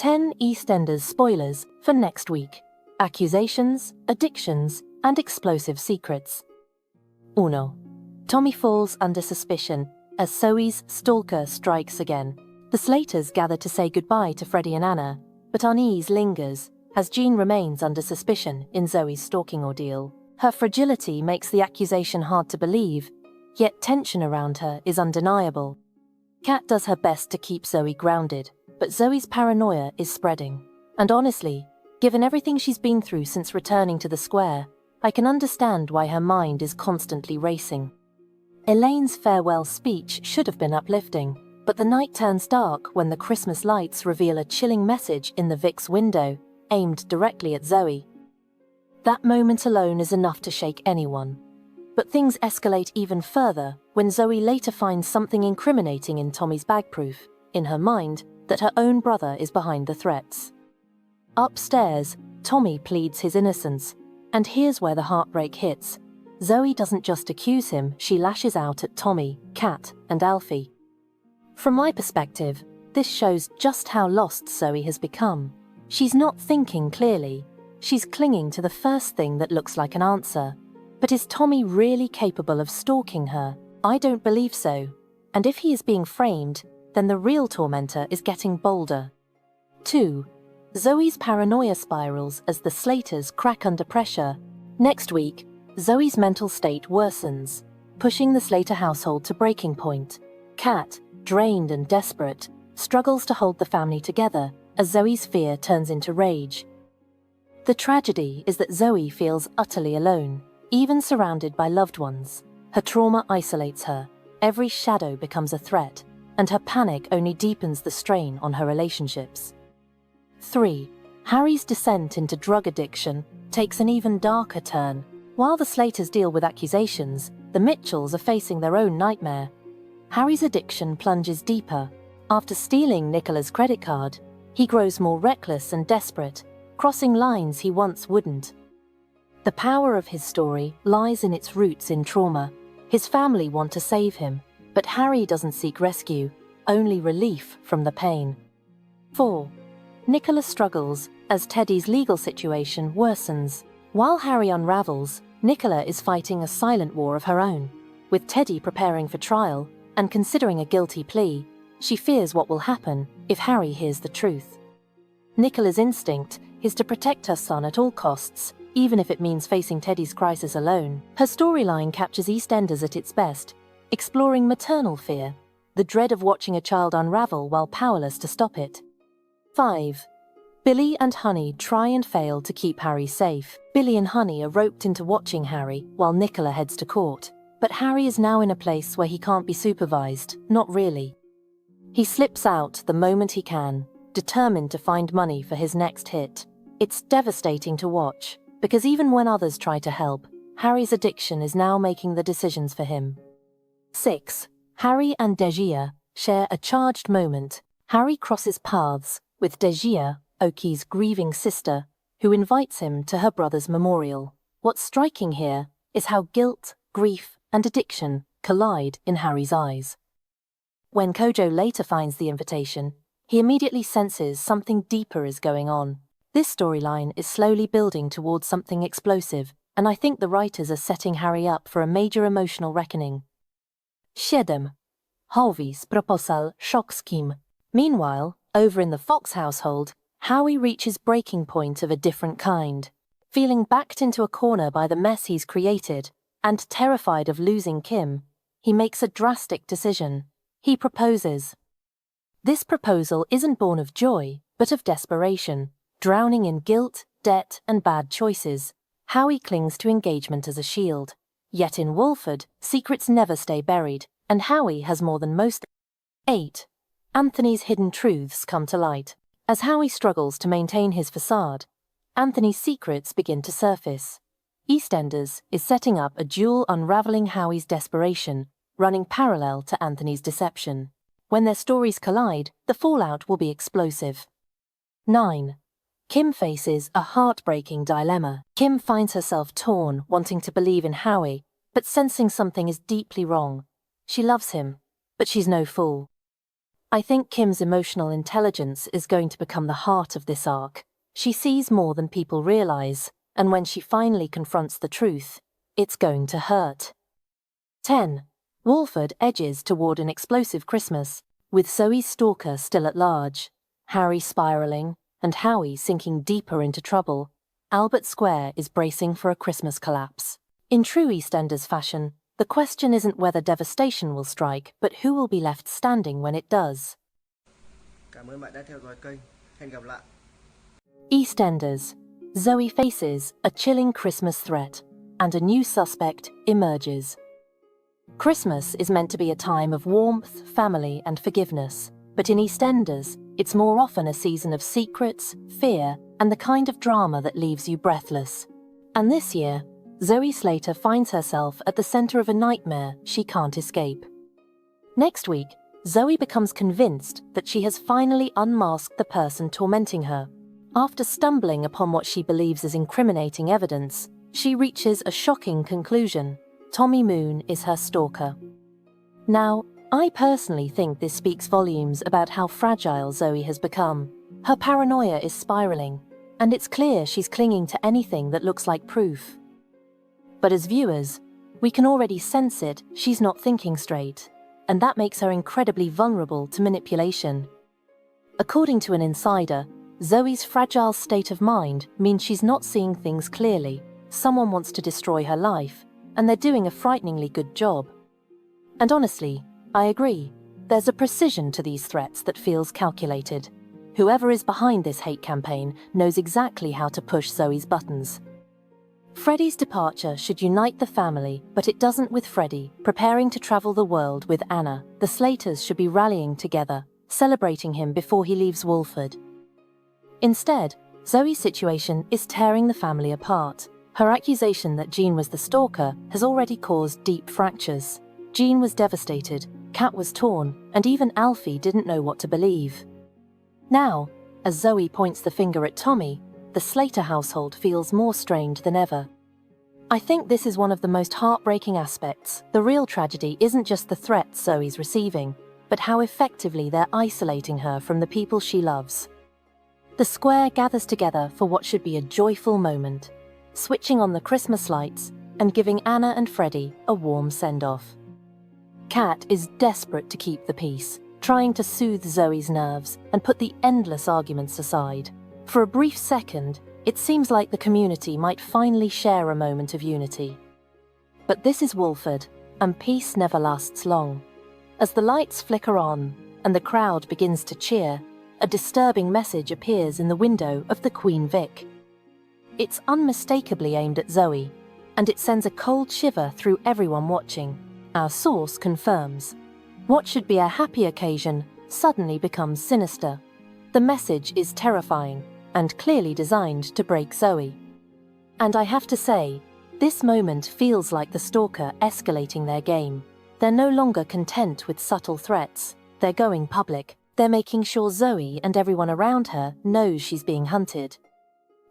10 EastEnders spoilers for next week. Accusations, addictions, and explosive secrets. 1. Tommy falls under suspicion as Zoe's stalker strikes again. The Slaters gather to say goodbye to Freddie and Anna, but unease lingers as Jean remains under suspicion in Zoe's stalking ordeal. Her fragility makes the accusation hard to believe, yet tension around her is undeniable. Kat does her best to keep Zoe grounded, but Zoe's paranoia is spreading. And honestly, given everything she's been through since returning to the square, I can understand why her mind is constantly racing. Elaine's farewell speech should have been uplifting, but the night turns dark when the Christmas lights reveal a chilling message in the Vic's window, aimed directly at Zoe. That moment alone is enough to shake anyone. But things escalate even further when Zoe later finds something incriminating in Tommy's bag proof, in her mind, that her own brother is behind the threats. Upstairs, Tommy pleads his innocence, and here's where the heartbreak hits. Zoe doesn't just accuse him, she lashes out at Tommy, Kat, and Alfie. From my perspective, this shows just how lost Zoe has become. She's not thinking clearly. She's clinging to the first thing that looks like an answer. But is Tommy really capable of stalking her? I don't believe so. And if he is being framed, then the real tormentor is getting bolder. 2. Zoe's paranoia spirals as the Slaters crack under pressure. Next week, Zoe's mental state worsens, pushing the Slater household to breaking point. Kat, drained and desperate, struggles to hold the family together as Zoe's fear turns into rage. The tragedy is that Zoe feels utterly alone, even surrounded by loved ones. Her trauma isolates her, every shadow becomes a threat, and her panic only deepens the strain on her relationships. 3. Harry's descent into drug addiction takes an even darker turn. While the Slaters deal with accusations, the Mitchells are facing their own nightmare. Harry's addiction plunges deeper. After stealing Nicola's credit card, he grows more reckless and desperate, crossing lines he once wouldn't. The power of his story lies in its roots in trauma. His family want to save him, but Harry doesn't seek rescue, only relief from the pain. 4. Nicola struggles as Teddy's legal situation worsens. While Harry unravels, Nicola is fighting a silent war of her own. With Teddy preparing for trial and considering a guilty plea, she fears what will happen if Harry hears the truth. Nicola's instinct is to protect her son at all costs, even if it means facing Teddy's crisis alone. Her storyline captures EastEnders at its best, exploring maternal fear, the dread of watching a child unravel while powerless to stop it. 5. Billy and Honey try and fail to keep Harry safe. Billy and Honey are roped into watching Harry while Nicola heads to court. But Harry is now in a place where he can't be supervised, not really. He slips out the moment he can, determined to find money for his next hit. It's devastating to watch, because even when others try to help, Harry's addiction is now making the decisions for him. 6. Harry and Dejia share a charged moment. Harry crosses paths with Dejia, Oki's grieving sister, who invites him to her brother's memorial. What's striking here is how guilt, grief, and addiction collide in Harry's eyes. When Kojo later finds the invitation, he immediately senses something deeper is going on. This storyline is slowly building towards something explosive, and I think the writers are setting Harry up for a major emotional reckoning. 7. Howie's proposal shocks Kim. Meanwhile, over in the Fox household, Howie reaches breaking point of a different kind. Feeling backed into a corner by the mess he's created, and terrified of losing Kim, he makes a drastic decision. He proposes. This proposal isn't born of joy, but of desperation. Drowning in guilt, debt, and bad choices, Howie clings to engagement as a shield. Yet in Walford, secrets never stay buried, and Howie has more than most. 8. Anthony's hidden truths come to light. As Howie struggles to maintain his facade, Anthony's secrets begin to surface. EastEnders is setting up a duel unraveling Howie's desperation, running parallel to Anthony's deception. When their stories collide, the fallout will be explosive. 9. Kim faces a heartbreaking dilemma. Kim finds herself torn, wanting to believe in Howie, but sensing something is deeply wrong. She loves him, but she's no fool. I think Kim's emotional intelligence is going to become the heart of this arc. She sees more than people realize, and when she finally confronts the truth, it's going to hurt. 10. Walford edges toward an explosive Christmas, with Zoe's stalker still at large, Harry spiraling, and Howie sinking deeper into trouble. Albert Square is bracing for a Christmas collapse. In true EastEnders fashion, the question isn't whether devastation will strike, but who will be left standing when it does. Cảm ơn bạn đã theo dõi kênh. Hẹn gặp lại. EastEnders. Zoe faces a chilling Christmas threat, and a new suspect emerges. Christmas is meant to be a time of warmth, family, and forgiveness, but in EastEnders, it's more often a season of secrets, fear, and the kind of drama that leaves you breathless. And this year, Zoe Slater finds herself at the center of a nightmare she can't escape. Next week, Zoe becomes convinced that she has finally unmasked the person tormenting her. After stumbling upon what she believes is incriminating evidence, she reaches a shocking conclusion. Tommy Moon is her stalker. Now, I personally think this speaks volumes about how fragile Zoe has become. Her paranoia is spiraling, and it's clear she's clinging to anything that looks like proof. But as viewers, we can already sense it, she's not thinking straight, and that makes her incredibly vulnerable to manipulation. According to an insider, Zoe's fragile state of mind means she's not seeing things clearly. Someone wants to destroy her life, and they're doing a frighteningly good job. And honestly, I agree. There's a precision to these threats that feels calculated. Whoever is behind this hate campaign knows exactly how to push Zoe's buttons. Freddie's departure should unite the family, but it doesn't with Freddie, preparing to travel the world with Anna. The Slaters should be rallying together, celebrating him before he leaves Walford. Instead, Zoe's situation is tearing the family apart. Her accusation that Jean was the stalker has already caused deep fractures. Jean was devastated, Kat was torn, and even Alfie didn't know what to believe. Now, as Zoe points the finger at Tommy, the Slater household feels more strained than ever. I think this is one of the most heartbreaking aspects. The real tragedy isn't just the threats Zoe's receiving, but how effectively they're isolating her from the people she loves. The square gathers together for what should be a joyful moment, switching on the Christmas lights and giving Anna and Freddie a warm send-off. Kat is desperate to keep the peace, trying to soothe Zoe's nerves and put the endless arguments aside. For a brief second, it seems like the community might finally share a moment of unity. But this is Walford, and peace never lasts long. As the lights flicker on and the crowd begins to cheer, a disturbing message appears in the window of the Queen Vic. It's unmistakably aimed at Zoe, and it sends a cold shiver through everyone watching. Our source confirms. What should be a happy occasion suddenly becomes sinister. The message is terrifying and clearly designed to break Zoe. And I have to say, this moment feels like the stalker escalating their game. They're no longer content with subtle threats. They're going public. They're making sure Zoe and everyone around her knows she's being hunted.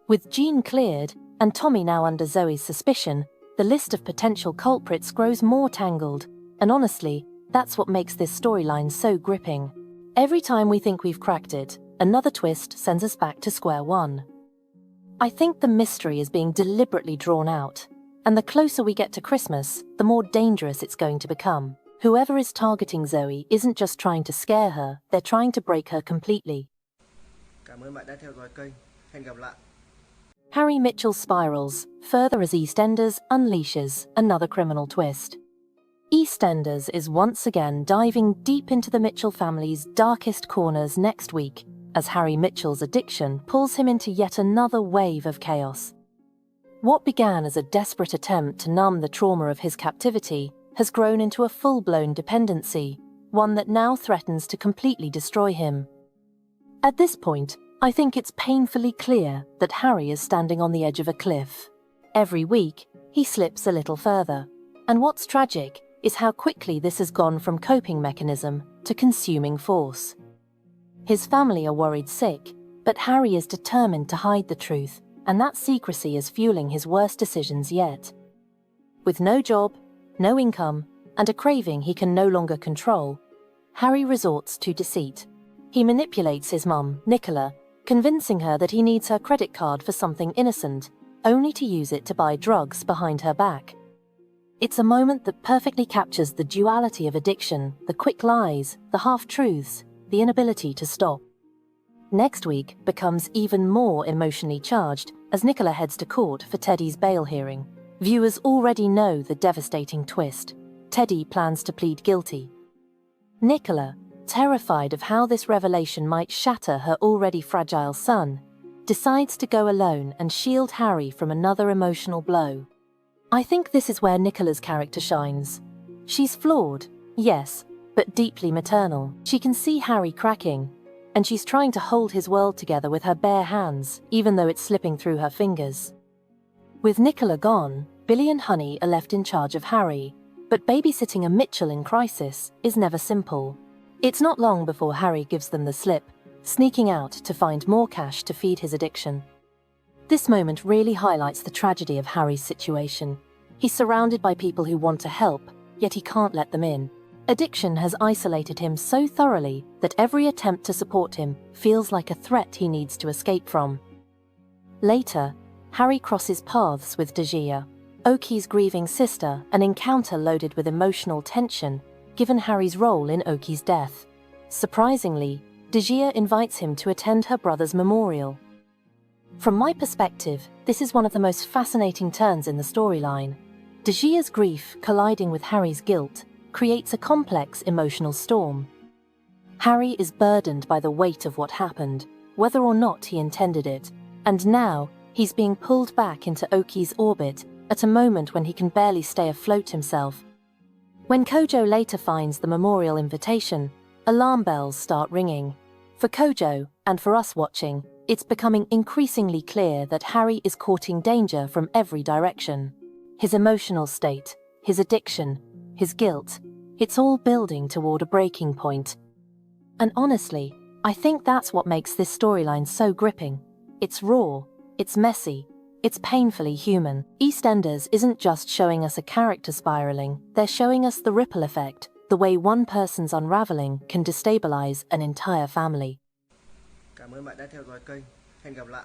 With Jean cleared and Tommy now under Zoe's suspicion, the list of potential culprits grows more tangled, and honestly, that's what makes this storyline so gripping. Every time we think we've cracked it, another twist sends us back to square one. I think the mystery is being deliberately drawn out, and the closer we get to Christmas, the more dangerous it's going to become. Whoever is targeting Zoe isn't just trying to scare her, they're trying to break her completely. Cảm ơn bạn đã theo dõi kênh. Hẹn gặp lại. Harry Mitchell spirals, further as EastEnders unleashes another criminal twist. EastEnders is once again diving deep into the Mitchell family's darkest corners next week, as Harry Mitchell's addiction pulls him into yet another wave of chaos. What began as a desperate attempt to numb the trauma of his captivity has grown into a full-blown dependency, one that now threatens to completely destroy him. At this point, I think it's painfully clear that Harry is standing on the edge of a cliff. Every week, he slips a little further. And what's tragic is how quickly this has gone from coping mechanism to consuming force. His family are worried sick, but Harry is determined to hide the truth, and that secrecy is fueling his worst decisions yet. With no job, no income, and a craving he can no longer control, Harry resorts to deceit. He manipulates his mum, Nicola, convincing her that he needs her credit card for something innocent, only to use it to buy drugs behind her back. It's a moment that perfectly captures the duality of addiction, the quick lies, the half-truths, the inability to stop. Next week becomes even more emotionally charged as Nicola heads to court for Teddy's bail hearing. Viewers already know the devastating twist. Teddy plans to plead guilty. Nicola, terrified of how this revelation might shatter her already fragile son, decides to go alone and shield Harry from another emotional blow. I think this is where Nicola's character shines. She's flawed, yes, but deeply maternal. She can see Harry cracking, and she's trying to hold his world together with her bare hands, even though it's slipping through her fingers. With Nicola gone, Billy and Honey are left in charge of Harry, but babysitting a Mitchell in crisis is never simple. It's not long before Harry gives them the slip, sneaking out to find more cash to feed his addiction. This moment really highlights the tragedy of Harry's situation. He's surrounded by people who want to help, yet he can't let them in. Addiction has isolated him so thoroughly that every attempt to support him feels like a threat he needs to escape from. Later, Harry crosses paths with Dejia, Oki's grieving sister, an encounter loaded with emotional tension, given Harry's role in Oki's death. Surprisingly, Dejia invites him to attend her brother's memorial. From my perspective, this is one of the most fascinating turns in the storyline. Dejia's grief colliding with Harry's guilt creates a complex emotional storm. Harry is burdened by the weight of what happened, whether or not he intended it, and now he's being pulled back into Oki's orbit at a moment when he can barely stay afloat himself. When Kojo later finds the memorial invitation, alarm bells start ringing. For Kojo, and for us watching, it's becoming increasingly clear that Harry is courting danger from every direction. His emotional state, his addiction, his guilt, it's all building toward a breaking point. And honestly, I think that's what makes this storyline so gripping. It's raw, it's messy, it's painfully human. EastEnders isn't just showing us a character spiraling, they're showing us the ripple effect, the way one person's unraveling can destabilize an entire family. Cảm ơn bạn đã theo dõi kênh. Hẹn gặp lại.